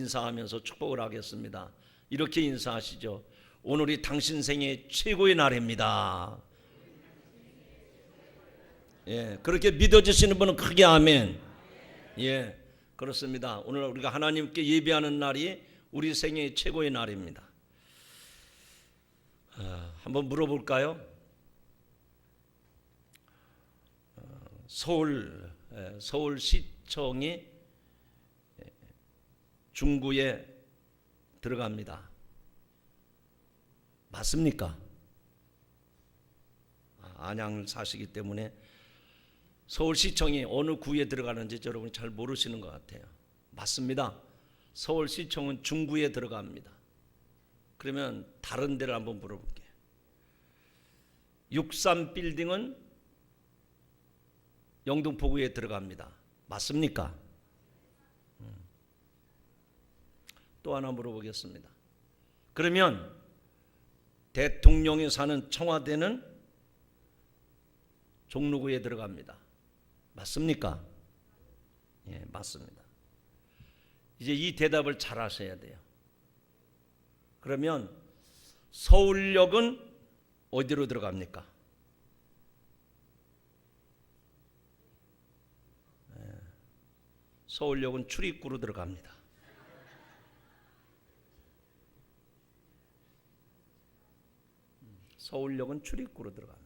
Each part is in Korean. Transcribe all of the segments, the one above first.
인사하면서 축복을 하겠습니다. 이렇게 인사하시죠. 오늘이 당신 생애 최고의 날입니다. 예, 그렇게 믿어지시는 분은 크게 아멘. 예, 그렇습니다. 오늘 우리가 하나님께 예배하는 날이 우리 생애의 최고의 날입니다. 한번 물어볼까요? 서울시청이 중구에 들어갑니다. 맞습니까? 안양을 사시기 때문에 서울시청이 어느 구에 들어가는지 여러분이 잘 모르시는 것 같아요. 맞습니다. 서울시청은 중구에 들어갑니다. 그러면 다른 데를 한번 물어볼게요. 63빌딩은 영등포구에 들어갑니다. 맞습니까? 또 하나 물어보겠습니다. 그러면 대통령이 사는 청와대는 종로구에 들어갑니다. 맞습니까? 예, 맞습니다. 이제 이 대답을 잘 하셔야 돼요. 그러면 서울역은 어디로 들어갑니까? 서울역은 출입구로 들어갑니다. 서울역은 출입구로 들어갑니다.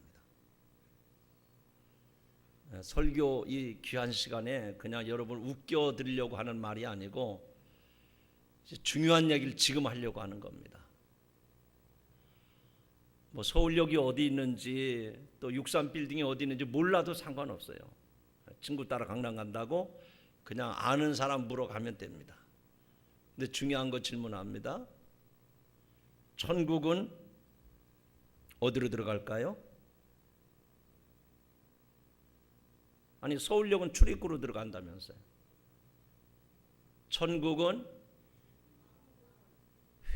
설교 이 귀한 시간에 그냥 여러분을 웃겨드리려고 하는 말이 아니고 중요한 얘기를 지금 하려고 하는 겁니다. 뭐 서울역이 어디 있는지 또 63빌딩이 어디 있는지 몰라도 상관없어요. 친구 따라 강남 간다고 그냥 아는 사람 물어가면 됩니다. 근데 중요한 거 질문합니다. 천국은 어디로 들어갈까요? 아니 서울역은 출입구로 들어간다면서요. 천국은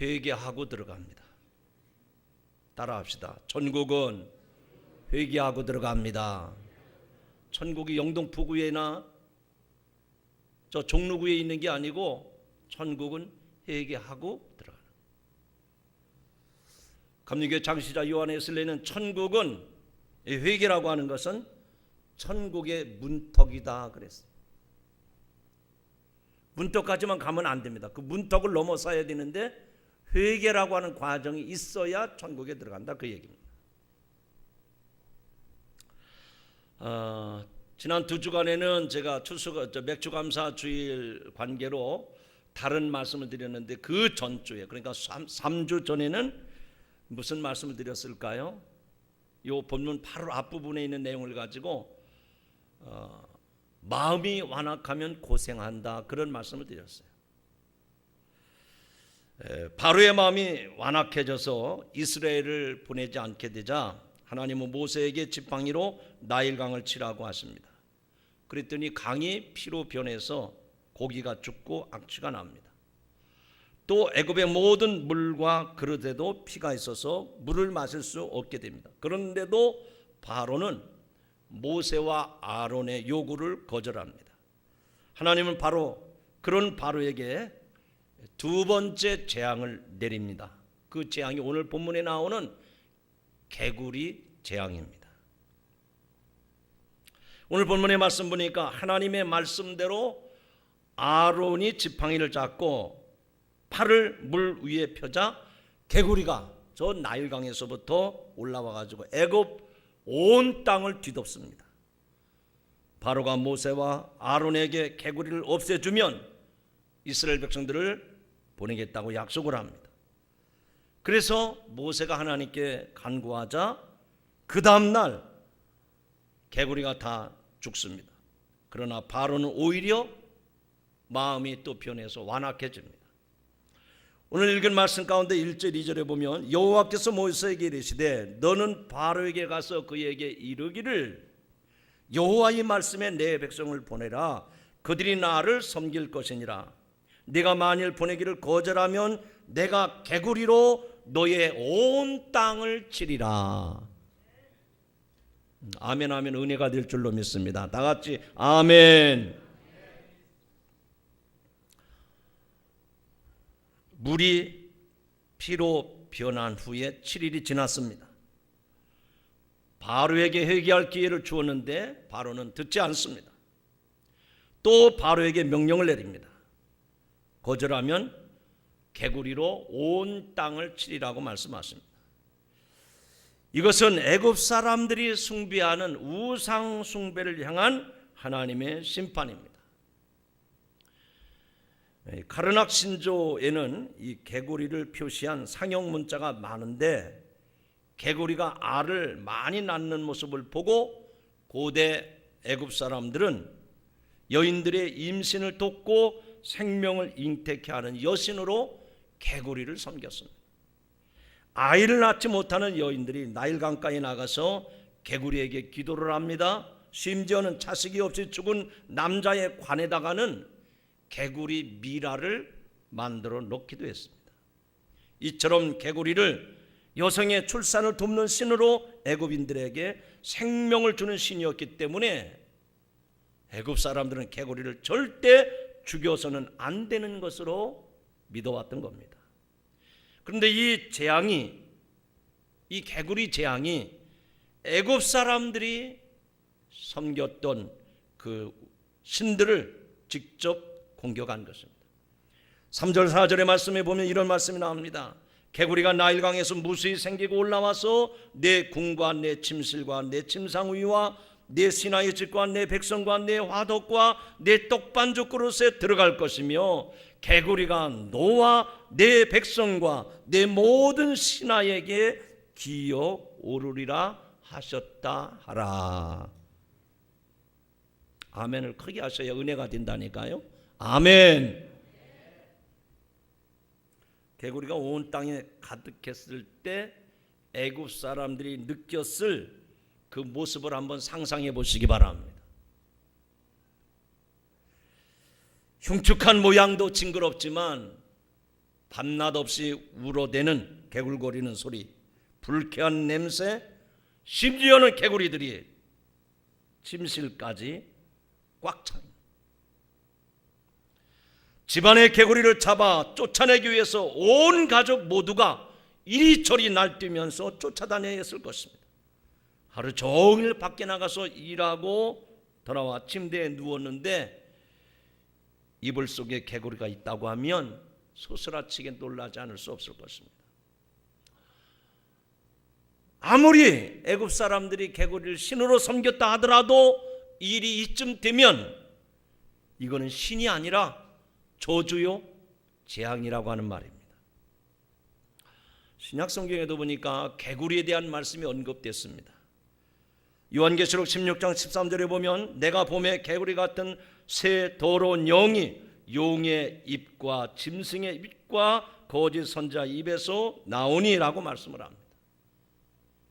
회개하고 들어갑니다. 따라합시다. 천국은 회개하고 들어갑니다. 천국이 영등포구에나 저 종로구에 있는 게 아니고 천국은 회개하고 들어가는. 감리교회 장시자 요한 웨슬리는 천국은 회개라고 하는 것은 천국의 문턱이다 그랬어요. 문턱까지만 가면 안 됩니다. 그 문턱을 넘어서야 되는데 회개라고 하는 과정이 있어야 천국에 들어간다 그 얘기입니다. 지난 2주간에는 제가 맥주감사 주일 관계로 다른 말씀을 드렸는데 그 전주에 그러니까 3주 전에는 무슨 말씀을 드렸을까요? 이 본문 바로 앞부분에 있는 내용을 가지고 마음이 완악하면 고생한다 그런 말씀을 드렸어요. 바로의 마음이 완악해져서 이스라엘을 보내지 않게 되자 하나님은 모세에게 지팡이로 나일강을 치라고 하십니다. 그랬더니 강이 피로 변해서 고기가 죽고 악취가 납니다. 또 애굽의 모든 물과 그릇에도 피가 있어서 물을 마실 수 없게 됩니다. 그런데도 바로는 모세와 아론의 요구를 거절합니다. 하나님은 그런 바로에게 두 번째 재앙을 내립니다. 그 재앙이 오늘 본문에 나오는 개구리 재앙입니다. 오늘 본문의 말씀 보니까 하나님의 말씀대로 아론이 지팡이를 잡고 팔을 물 위에 펴자 개구리가 저 나일강에서부터 올라와 가지고 애굽 온 땅을 뒤덮습니다. 바로가 모세와 아론에게 개구리를 없애주면 이스라엘 백성들을 보내겠다고 약속을 합니다. 그래서 모세가 하나님께 간구하자 그 다음날 개구리가 다 죽습니다. 그러나 바로는 오히려 마음이 또 변해서 완악해집니다. 오늘 읽은 말씀 가운데 1절 2절에 보면 여호와께서 모세에게 이르시되 너는 바로에게 가서 그에게 이르기를 여호와의 말씀에 내 백성을 보내라. 그들이 나를 섬길 것이니라. 네가 만일 보내기를 거절하면 내가 개구리로 너의 온 땅을 치리라. 아멘 아멘. 은혜가 될 줄로 믿습니다. 다 같이 아멘. 물이 피로 변한 후에 7일이 지났습니다. 바로에게 회개할 기회를 주었는데 바로는 듣지 않습니다. 또 바로에게 명령을 내립니다. 거절하면 개구리로 온 땅을 치리라고 말씀하십니다. 이것은 애굽 사람들이 숭배하는 우상 숭배를 향한 하나님의 심판입니다. 카르낙 신조에는 이 개구리를 표시한 상형 문자가 많은데, 개구리가 알을 많이 낳는 모습을 보고 고대 애굽 사람들은 여인들의 임신을 돕고 생명을 잉태케 하는 여신으로 개구리를 섬겼습니다. 아이를 낳지 못하는 여인들이 나일 강가에 나가서 개구리에게 기도를 합니다. 심지어는 자식이 없이 죽은 남자의 관에다가는 개구리 미라를 만들어 놓기도 했습니다. 이처럼 개구리를 여성의 출산을 돕는 신으로 애굽인들에게 생명을 주는 신이었기 때문에 애굽 사람들은 개구리를 절대 죽여서는 안 되는 것으로 믿어왔던 겁니다. 그런데 이 개구리 재앙이 애굽 사람들이 섬겼던 그 신들을 직접 공격한 것입니다. 3절 4절의 말씀에 보면 이런 말씀이 나옵니다. 개구리가 나일강에서 무수히 생기고 올라와서 내 궁과 내 침실과 내 침상 위와 내 신하의 집과 내 백성과 내 화덕과 내 떡반죽 그릇에 들어갈 것이며 개구리가 너와 내 백성과 내 모든 신하에게 기어 오르리라 하셨다 하라. 아멘을 크게 하셔야 은혜가 된다니까요. 아멘. 개구리가 온 땅에 가득했을 때 애굽 사람들이 느꼈을 그 모습을 한번 상상해 보시기 바랍니다. 흉측한 모양도 징그럽지만 밤낮 없이 울어대는 개굴거리는 소리, 불쾌한 냄새, 심지어는 개구리들이 침실까지 꽉 차. 집안의 개구리를 잡아 쫓아내기 위해서 온 가족 모두가 이리저리 날뛰면서 쫓아다녀야 했을 것입니다. 하루 종일 밖에 나가서 일하고 돌아와 침대에 누웠는데 이불 속에 개구리가 있다고 하면 소스라치게 놀라지 않을 수 없을 것입니다. 아무리 애굽 사람들이 개구리를 신으로 섬겼다 하더라도 일이 이쯤 되면 이거는 신이 아니라 저주요 재앙이라고 하는 말입니다. 신약 성경에도 보니까 개구리에 대한 말씀이 언급됐습니다. 요한계시록 16장 13절에 보면 내가 봄에 개구리 같은 새 더러운 영이 용의 입과 짐승의 입과 거짓 선자 입에서 나오니라고 말씀을 합니다.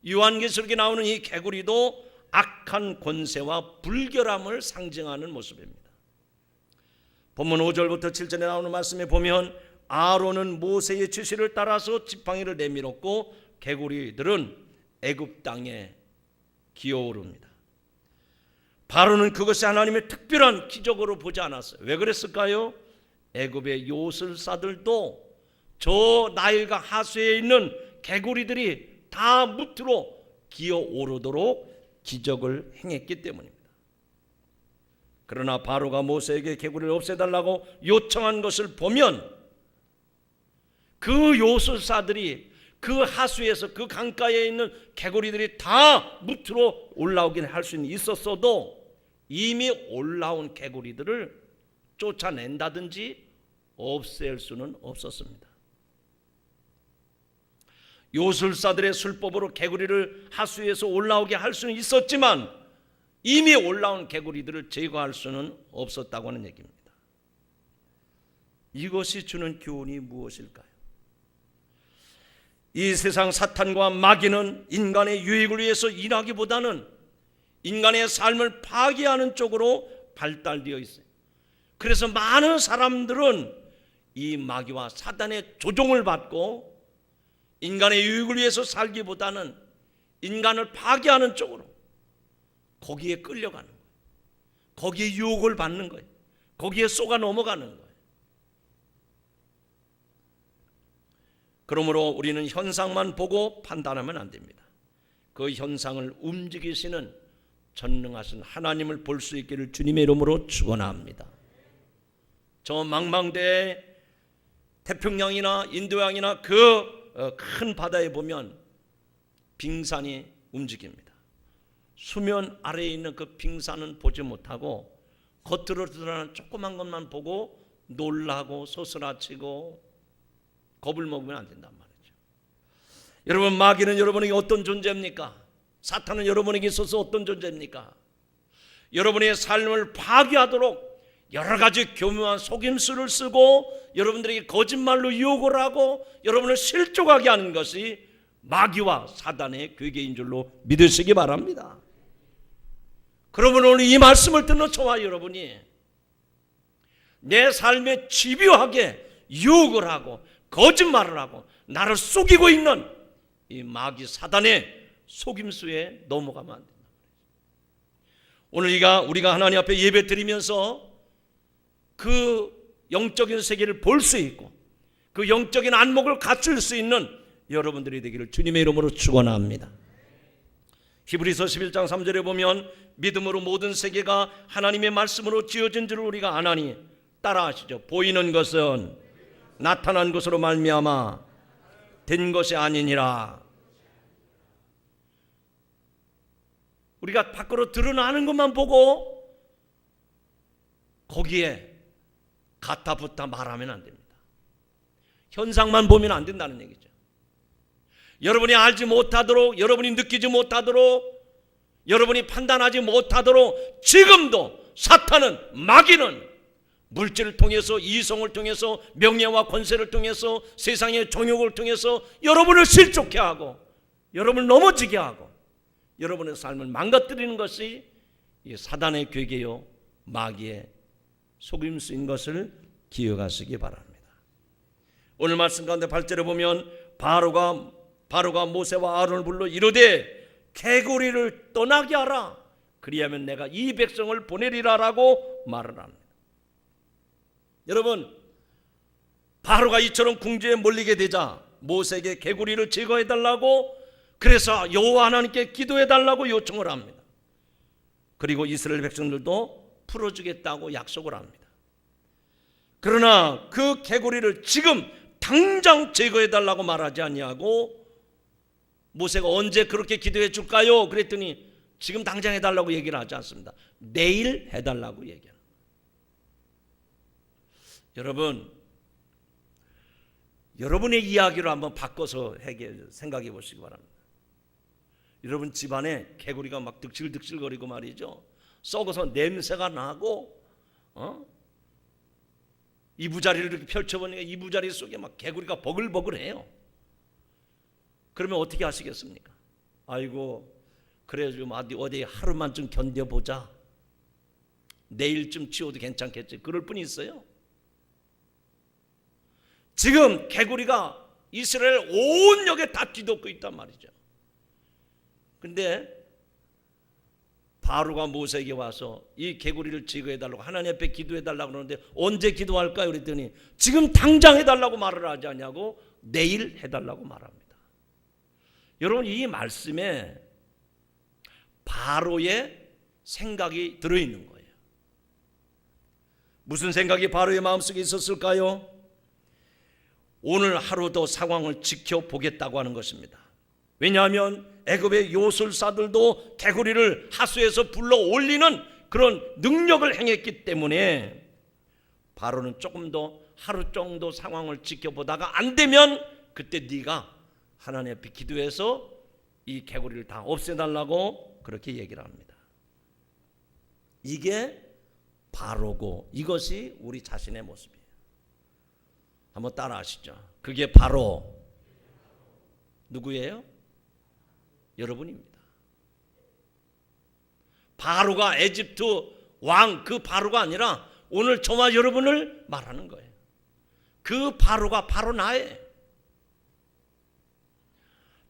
요한계시록에 나오는 이 개구리도 악한 권세와 불결함을 상징하는 모습입니다. 본문 5절부터 7절에 나오는 말씀에 보면 아론은 모세의 지시를 따라서 지팡이를 내밀었고 개구리들은 애굽 땅에 기어오릅니다. 바로는 그것이 하나님의 특별한 기적으로 보지 않았어요. 왜 그랬을까요? 애굽의 요술사들도 저 나일강 하수에 있는 개구리들이 다 무트로 기어오르도록 기적을 행했기 때문입니다. 그러나 바로가 모세에게 개구리를 없애달라고 요청한 것을 보면 그 요술사들이 그 하수에서 그 강가에 있는 개구리들이 다 무트로 올라오긴 할 수는 있었어도 이미 올라온 개구리들을 쫓아낸다든지 없앨 수는 없었습니다. 요술사들의 술법으로 개구리를 하수에서 올라오게 할 수는 있었지만 이미 올라온 개구리들을 제거할 수는 없었다고 하는 얘기입니다. 이것이 주는 교훈이 무엇일까요? 이 세상 사탄과 마귀는 인간의 유익을 위해서 일하기보다는 인간의 삶을 파괴하는 쪽으로 발달되어 있어요. 그래서 많은 사람들은 이 마귀와 사탄의 조종을 받고 인간의 유익을 위해서 살기보다는 인간을 파괴하는 쪽으로 거기에 끌려가는 거예요. 거기에 유혹을 받는 거예요. 거기에 쏘가 넘어가는 거예요. 그러므로 우리는 현상만 보고 판단하면 안 됩니다. 그 현상을 움직이시는 전능하신 하나님을 볼 수 있기를 주님의 이름으로 축원합니다. 저 망망대해 태평양이나 인도양이나 그 큰 바다에 보면 빙산이 움직입니다. 수면 아래에 있는 그 빙산은 보지 못하고 겉으로 드러나는 조그만 것만 보고 놀라고 소스라치고 겁을 먹으면 안 된단 말이죠. 여러분, 마귀는 여러분에게 어떤 존재입니까? 사탄은 여러분에게 있어서 어떤 존재입니까? 여러분의 삶을 파괴하도록 여러 가지 교묘한 속임수를 쓰고 여러분들에게 거짓말로 유혹을 하고 여러분을 실족하게 하는 것이 마귀와 사단의 괴계인 줄로 믿으시기 바랍니다. 그러면 오늘 이 말씀을 듣는 저와 여러분이 내 삶에 집요하게 유혹을 하고 거짓말을 하고 나를 속이고 있는 이 마귀 사단의 속임수에 넘어가면 안 된다. 오늘 우리가 하나님 앞에 예배 드리면서 그 영적인 세계를 볼 수 있고 그 영적인 안목을 갖출 수 있는 여러분들이 되기를 주님의 이름으로 축원합니다. 히브리서 11장 3절에 보면 믿음으로 모든 세계가 하나님의 말씀으로 지어진 줄을 우리가 아나니, 따라하시죠. 보이는 것은 나타난 것으로 말미암아 된 것이 아니니라. 우리가 밖으로 드러나는 것만 보고 거기에 가타부타 말하면 안 됩니다. 현상만 보면 안 된다는 얘기죠. 여러분이 알지 못하도록, 여러분이 느끼지 못하도록, 여러분이 판단하지 못하도록 지금도 사탄은, 마귀는 물질을 통해서, 이성을 통해서, 명예와 권세를 통해서, 세상의 정욕을 통해서 여러분을 실족해 하고 여러분을 넘어지게 하고 여러분의 삶을 망가뜨리는 것이 이 사단의 괴계요 마귀의 속임수인 것을 기억하시기 바랍니다. 오늘 말씀 가운데 8절에 보면 바로가 모세와 아론을 불러 이르되 개구리를 떠나게 하라. 그리하면 내가 이 백성을 보내리라라고 말을 합니다. 여러분, 바로가 이처럼 궁지에 몰리게 되자 모세에게 개구리를 제거해달라고, 그래서 여호와 하나님께 기도해달라고 요청을 합니다. 그리고 이스라엘 백성들도 풀어주겠다고 약속을 합니다. 그러나 그 개구리를 지금 당장 제거해달라고 말하지 아니하고, 모세가 언제 그렇게 기도해 줄까요? 그랬더니 지금 당장 해달라고 얘기를 하지 않습니다. 내일 해달라고 얘기합니다. 여러분, 여러분의 이야기로 한번 바꿔서 생각해 보시기 바랍니다. 여러분 집안에 개구리가 막 득실득실거리고 말이죠. 썩어서 냄새가 나고, 이부자리를 이렇게 펼쳐보니까 이부자리 속에 막 개구리가 버글버글해요. 그러면 어떻게 하시겠습니까? 아이고, 그래 좀 어디 하루만 좀 견뎌보자. 내일쯤 치워도 괜찮겠지. 그럴 뿐이 있어요. 지금 개구리가 이스라엘 온 역에 다 뒤덮고 있단 말이죠. 근데 바로가 모세에게 와서 이 개구리를 제거해달라고 하나님 앞에 기도해달라고 그러는데 언제 기도할까요? 그랬더니 지금 당장 해달라고 말을 하지 않냐고, 내일 해달라고 말합니다. 여러분, 이 말씀에 바로의 생각이 들어있는 거예요. 무슨 생각이 바로의 마음속에 있었을까요? 오늘 하루도 상황을 지켜보겠다고 하는 것입니다. 왜냐하면 애굽의 요술사들도 개구리를 하수에서 불러 올리는 그런 능력을 행했기 때문에 바로는 조금 더 하루 정도 상황을 지켜보다가 안 되면 그때 네가 하나님 앞에 기도해서 이 개구리를 다 없애달라고 그렇게 얘기를 합니다. 이게 바로고 이것이 우리 자신의 모습이에요. 한번 따라 하시죠. 그게 바로 누구예요? 여러분입니다. 바로가 에집트 왕 그 바로가 아니라 오늘 저와 여러분을 말하는 거예요. 그 바로가 바로 나예요.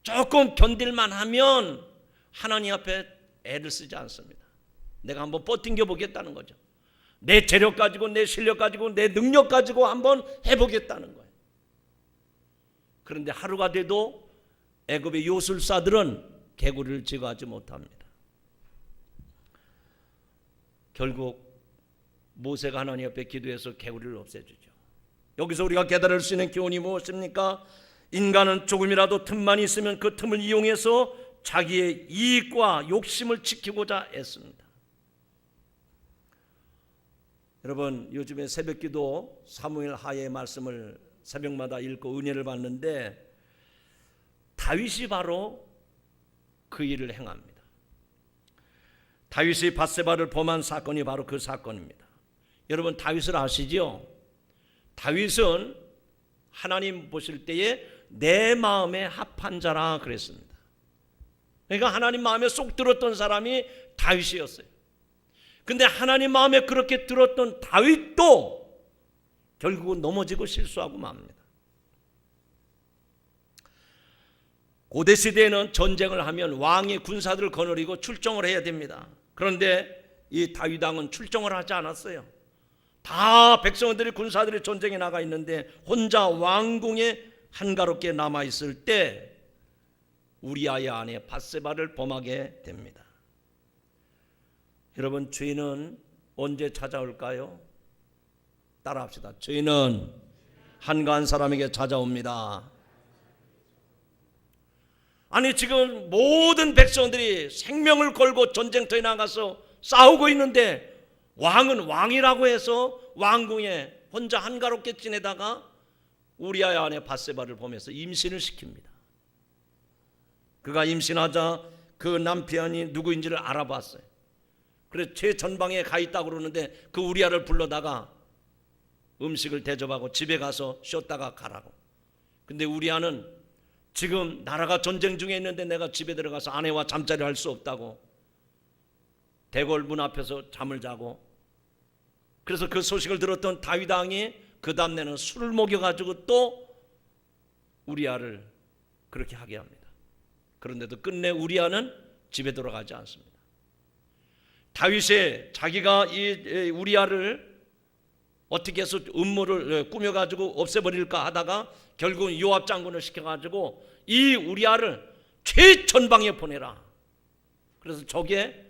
조금 견딜만 하면 하나님 앞에 애를 쓰지 않습니다. 내가 한번 버팅겨 보겠다는 거죠. 내 재력 가지고, 내 실력 가지고, 내 능력 가지고 한번 해보겠다는 거예요. 그런데 하루가 돼도 애굽의 요술사들은 개구리를 제거하지 못합니다. 결국 모세가 하나님 앞에 기도해서 개구리를 없애주죠. 여기서 우리가 깨달을 수 있는 교훈이 무엇입니까? 인간은 조금이라도 틈만 있으면 그 틈을 이용해서 자기의 이익과 욕심을 지키고자 애씁니다. 여러분, 요즘에 새벽기도 사무엘 하의 말씀을 새벽마다 읽고 은혜를 받는데 다윗이 바로 그 일을 행합니다. 다윗이 밧세바를 범한 사건이 바로 그 사건입니다. 여러분, 다윗을 아시죠? 다윗은 하나님 보실 때에 내 마음에 합한 자라 그랬습니다. 그러니까 하나님 마음에 쏙 들었던 사람이 다윗이었어요. 근데 하나님 마음에 그렇게 들었던 다윗도 결국은 넘어지고 실수하고 맙니다. 고대 시대에는 전쟁을 하면 왕이 군사들을 거느리고 출정을 해야 됩니다. 그런데 이 다윗 왕은 출정을 하지 않았어요. 다 백성들이 군사들이 전쟁에 나가 있는데 혼자 왕궁에 한가롭게 남아 있을 때 우리아의 아내 밧세바를 범하게 됩니다. 여러분, 죄는 언제 찾아올까요? 따라합시다. 죄는 한가한 사람에게 찾아옵니다. 아니, 지금 모든 백성들이 생명을 걸고 전쟁터에 나가서 싸우고 있는데 왕은 왕이라고 해서 왕궁에 혼자 한가롭게 지내다가 우리아의 아내 밧세바를 보면서 임신을 시킵니다. 그가 임신하자 그 남편이 누구인지를 알아봤어요. 그래서 최전방에 가 있다고 그러는데 그 우리아를 불러다가 음식을 대접하고 집에 가서 쉬었다가 가라고. 근데 우리아는 지금 나라가 전쟁 중에 있는데 내가 집에 들어가서 아내와 잠자리 할 수 없다고 대궐 문 앞에서 잠을 자고, 그래서 그 소식을 들었던 다윗 왕이 그 다음날에는 술을 먹여가지고 또 우리아를 그렇게 하게 합니다. 그런데도 끝내 우리아는 집에 돌아가지 않습니다. 다윗이 자기가 이 우리아를 어떻게 해서 음모를 꾸며가지고 없애버릴까 하다가 결국은 요압 장군을 시켜가지고 이 우리아를 최전방에 보내라. 그래서 적의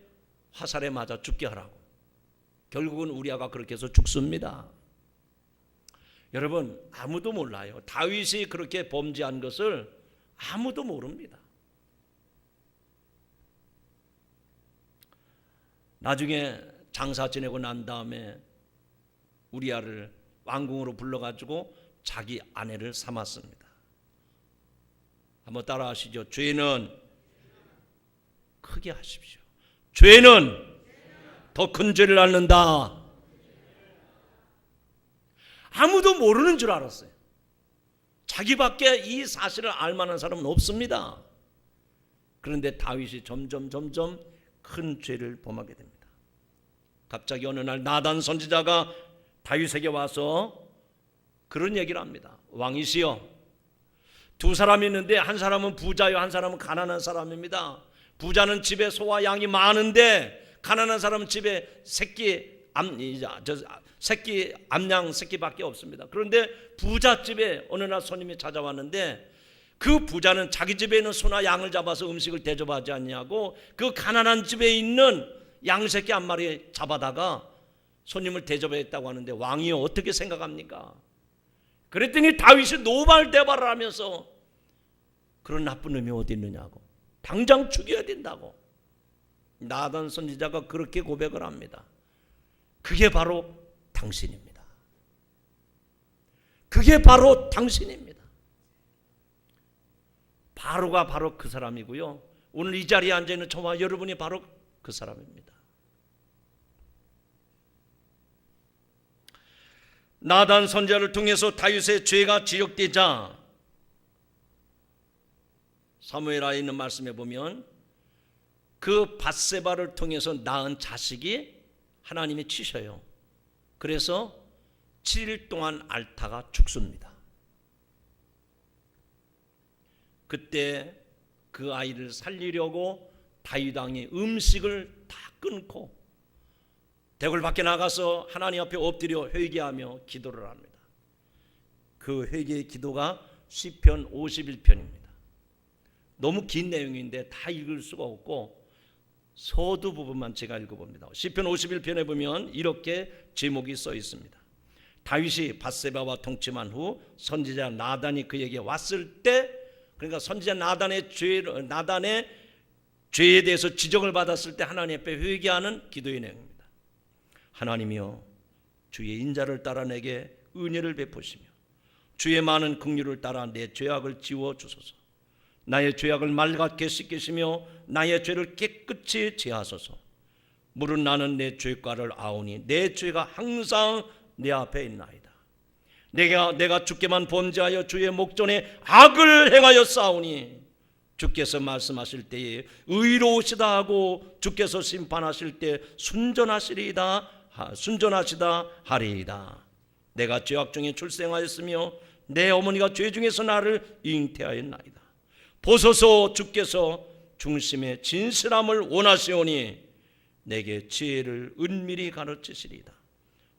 화살에 맞아 죽게 하라고. 결국은 우리아가 그렇게 해서 죽습니다. 여러분, 아무도 몰라요. 다윗이 그렇게 범죄한 것을 아무도 모릅니다. 나중에 장사 지내고 난 다음에 우리아를 왕궁으로 불러가지고 자기 아내를 삼았습니다. 한번 따라 하시죠. 죄는 크게 하십시오. 죄는 더 큰 죄를 낳는다. 아무도 모르는 줄 알았어요. 자기밖에 이 사실을 알만한 사람은 없습니다. 그런데 다윗이 점점 큰 죄를 범하게 됩니다. 갑자기 어느 날 나단 선지자가 다윗에게 와서 그런 얘기를 합니다. 왕이시여, 두 사람이 있는데 한 사람은 부자요, 한 사람은 가난한 사람입니다. 부자는 집에 소와 양이 많은데 가난한 사람은 집에 새끼 암양 새끼밖에 없습니다. 그런데 부자 집에 어느 날 손님이 찾아왔는데 그 부자는 자기 집에 있는 소나 양을 잡아서 음식을 대접하지 않냐고 그 가난한 집에 있는 양새끼 한 마리 잡아다가 손님을 대접했다고 하는데 왕이요, 어떻게 생각합니까? 그랬더니 다윗이 노발대발을 하면서 그런 나쁜 놈이 어디 있느냐고, 당장 죽여야 된다고. 나단 선지자가 그렇게 고백을 합니다. 그게 바로 당신입니다. 그게 바로 당신입니다. 바로가 바로 그 사람이고요. 오늘 이 자리에 앉아있는 저와 여러분이 바로 그 사람입니다. 나단 선지자를 통해서 다윗의 죄가 지적되자 사무엘하에 있는 말씀에 보면 그 밧세바를 통해서 낳은 자식이 하나님이 치셔요. 그래서 7일 동안 앓다가 죽습니다. 그때 그 아이를 살리려고 다윗 왕이 음식을 다 끊고 대궐 밖에 나가서 하나님 앞에 엎드려 회개하며 기도를 합니다. 그 회개의 기도가 시편 51편입니다. 너무 긴 내용인데 다 읽을 수가 없고 서두 부분만 제가 읽어봅니다. 시편 51편에 보면 이렇게 제목이 써 있습니다. 다윗이 밧세바와 통침한 후 선지자 나단이 그에게 왔을 때, 그러니까 선지자 나단의 죄에 대해서 지적을 받았을 때 하나님 앞에 회개하는 기도의 내용입니다. 하나님이여, 주의 인자를 따라 내게 은혜를 베푸시며 주의 많은 긍휼을 따라 내 죄악을 지워 주소서. 나의 죄악을 맑게 씻기시며 나의 죄를 깨끗이 제하소서. 물은 나는 내 죄과를 아오니 내 죄가 항상 내 앞에 있나이다. 내가 주께만 범죄하여 주의 목전에 악을 행하여 싸우니 주께서 말씀하실 때에 의로우시다 하고 주께서 심판하실 때 순전하시다 하리이다. 내가 죄악 중에 출생하였으며 내 어머니가 죄 중에서 나를 잉태하였나이다. 보소서, 주께서 중심의 진실함을 원하시오니 내게 지혜를 은밀히 가르치시리이다.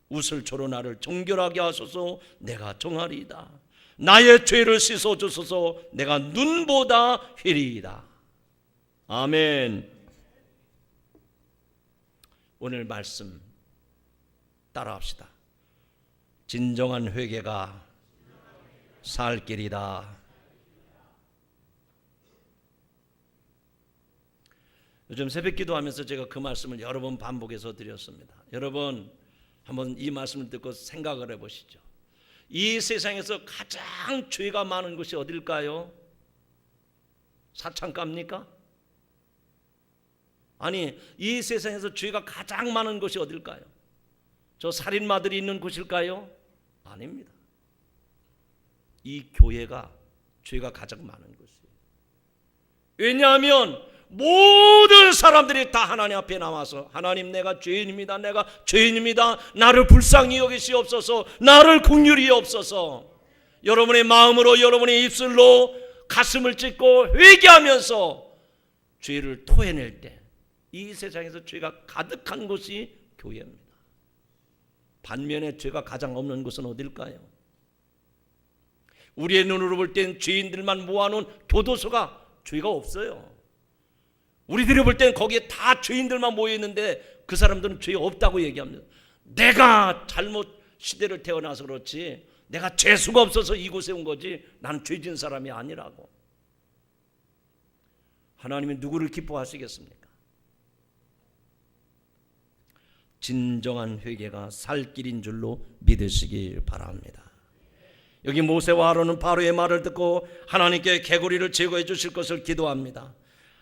우슬초로 나를 정결하게 하소서. 내가 정하리이다. 나의 죄를 씻어 주소서. 내가 눈보다 희리이다. 아멘. 오늘 말씀 따라합시다. 진정한 회개가 살 길이다. 요즘 새벽기도 하면서 제가 그 말씀을 여러 번 반복해서 드렸습니다. 여러분 한번 이 말씀을 듣고 생각을 해보시죠. 이 세상에서 가장 죄가 많은 곳이 어딜까요? 사창가입니까? 아니, 이 세상에서 죄가 가장 많은 곳이 어딜까요? 저 살인마들이 있는 곳일까요? 아닙니다. 이 교회가 죄가 가장 많은 곳이에요. 왜냐하면 모든 사람들이 다 하나님 앞에 나와서 하나님, 내가 죄인입니다. 나를 불쌍히 여기시옵소서. 나를 긍휼히 여옵소서. 여러분의 마음으로, 여러분의 입술로 가슴을 찢고 회개하면서 죄를 토해낼 때 이 세상에서 죄가 가득한 곳이 교회입니다. 반면에 죄가 가장 없는 곳은 어딜까요? 우리의 눈으로 볼 땐 죄인들만 모아놓은 교도소가 죄가 없어요. 우리들이 볼 땐 거기에 다 죄인들만 모여있는데 그 사람들은 죄 없다고 얘기합니다. 내가 잘못 시대를 태어나서 그렇지, 내가 죄수가 없어서 이곳에 온 거지 나는 죄진 사람이 아니라고. 하나님이 누구를 기뻐하시겠습니까? 진정한 회개가 살 길인 줄로 믿으시기 바랍니다. 여기 모세와 아론은 바로의 말을 듣고 하나님께 개구리를 제거해 주실 것을 기도합니다.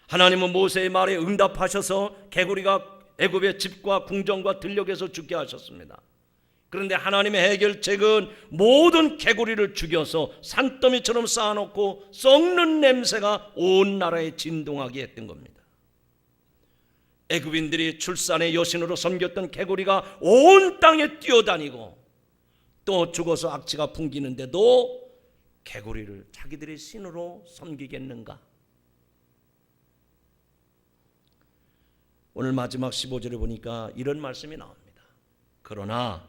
하나님은 모세의 말에 응답하셔서 개구리가 애굽의 집과 궁정과 들녘에서 죽게 하셨습니다. 그런데 하나님의 해결책은 모든 개구리를 죽여서 산더미처럼 쌓아놓고 썩는 냄새가 온 나라에 진동하게 했던 겁니다. 애굽인들이 출산의 여신으로 섬겼던 개구리가 온 땅에 뛰어다니고 또 죽어서 악취가 풍기는데도 개구리를 자기들의 신으로 섬기겠는가? 오늘 마지막 15절에 보니까 이런 말씀이 나옵니다. 그러나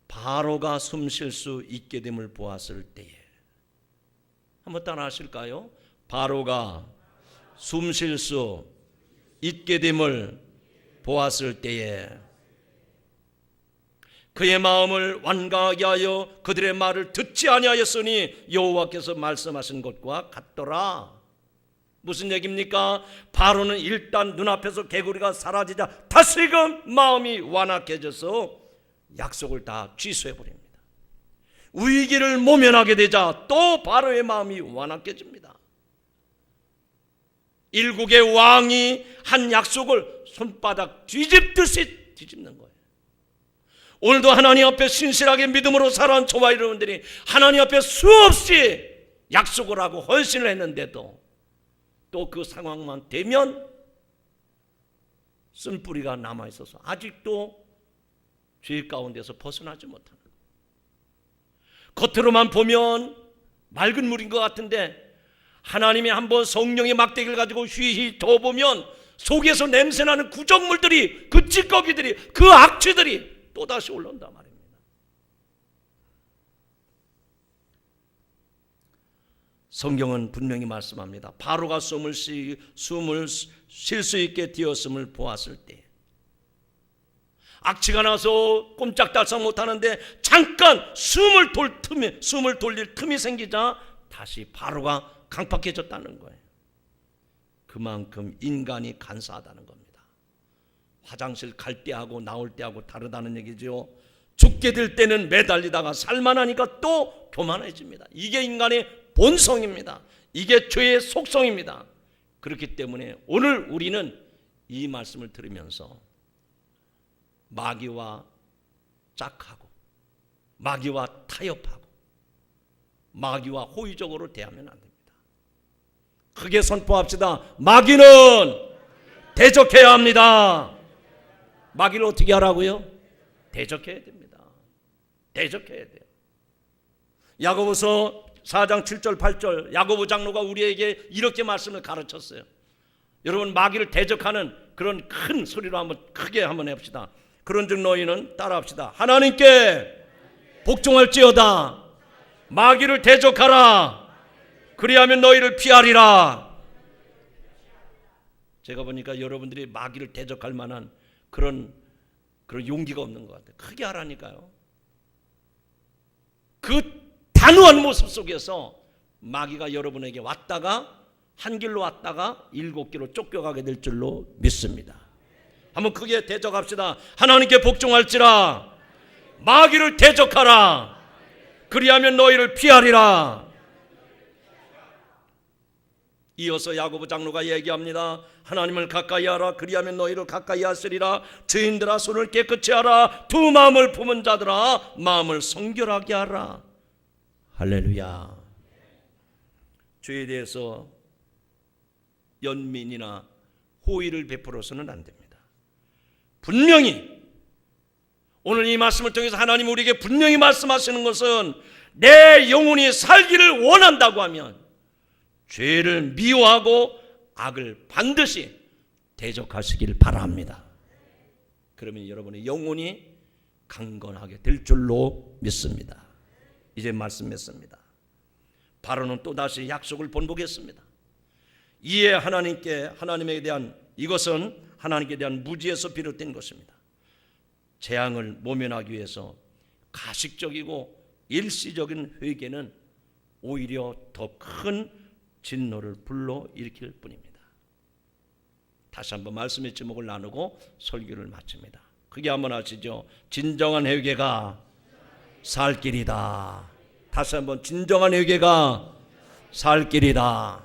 바로가 숨 쉴 수 있게 됨을 보았을 때에, 한번 따라 하실까요? 바로가 숨 쉴 수 있게 됨을 보았을 때에 그의 마음을 완강하게 하여 그들의 말을 듣지 아니하였으니 여호와께서 말씀하신 것과 같더라. 무슨 얘기입니까? 바로는 일단 눈앞에서 개구리가 사라지자 다시금 마음이 완악해져서 약속을 다 취소해버립니다. 위기를 모면하게 되자 또 바로의 마음이 완악해집니다. 일국의 왕이 한 약속을 손바닥 뒤집듯이 뒤집는 거예요. 오늘도 하나님 앞에 신실하게 믿음으로 살아온 저와 여러분들이 하나님 앞에 수없이 약속을 하고 헌신을 했는데도 또 그 상황만 되면 쓴뿌리가 남아있어서 아직도 죄 가운데서 벗어나지 못하는 거예요. 겉으로만 보면 맑은 물인 것 같은데 하나님이 한번 성령의 막대기를 가지고 휘휘 둬보면 속에서 냄새나는 구정물들이, 그 찌꺼기들이, 그 악취들이 또다시 올라온단 말입니다. 성경은 분명히 말씀합니다. 바로가 숨을 쉴 수 있게 되었음을 보았을 때, 악취가 나서 꼼짝달싹 못하는데 잠깐 숨을 돌릴 틈이 생기자 다시 바로가 강팍해졌다는 거예요. 그만큼 인간이 간사하다는 겁니다. 화장실 갈 때하고 나올 때하고 다르다는 얘기죠. 죽게 될 때는 매달리다가 살만하니까 또 교만해집니다. 이게 인간의 본성입니다. 이게 죄의 속성입니다. 그렇기 때문에 오늘 우리는 이 말씀을 들으면서 마귀와 짝하고 마귀와 타협하고 마귀와 호의적으로 대하면 안 됩니다. 크게 선포합시다. 마귀는 대적해야 합니다. 마귀를 어떻게 하라고요? 대적해야 됩니다. 대적해야 돼요. 야고보서 4장 7절 8절 야고보 장로가 우리에게 이렇게 말씀을 가르쳤어요. 여러분, 마귀를 대적하는 그런 큰 소리로 한번 크게 한번 해봅시다. 그런즉 너희는 따라합시다. 하나님께 복종할지어다. 마귀를 대적하라. 그리하면 너희를 피하리라. 제가 보니까 여러분들이 마귀를 대적할 만한 그런 용기가 없는 것 같아요. 크게 하라니까요. 그 단호한 모습 속에서 마귀가 여러분에게 왔다가 한 길로 왔다가 7길로 쫓겨가게 될 줄로 믿습니다. 한번 크게 대적합시다. 하나님께 복종할지라. 마귀를 대적하라. 그리하면 너희를 피하리라. 이어서 야고보 장로가 얘기합니다. 하나님을 가까이 하라. 그리하면 너희를 가까이 하시리라. 죄인들아 손을 깨끗이 하라. 두 마음을 품은 자들아 마음을 성결하게 하라. 할렐루야. 죄에 대해서 연민이나 호의를 베풀어서는 안 됩니다. 분명히 오늘 이 말씀을 통해서 하나님 우리에게 분명히 말씀하시는 것은 내 영혼이 살기를 원한다고 하면 죄를 미워하고 악을 반드시 대적하시길 바랍니다. 그러면 여러분의 영혼이 강건하게 될 줄로 믿습니다. 이제 말씀했습니다. 바로는 또다시 약속을 번복했습니다. 이에 하나님에 대한 이것은 하나님께 대한 무지에서 비롯된 것입니다. 재앙을 모면하기 위해서 가식적이고 일시적인 회개는 오히려 더 큰 진노를 불러일으킬 뿐입니다. 다시 한번 말씀의 제목을 나누고 설교를 마칩니다. 그게 한번 하시죠. 진정한 회개가 살 길이다. 다시 한번 진정한 회개가 살 길이다.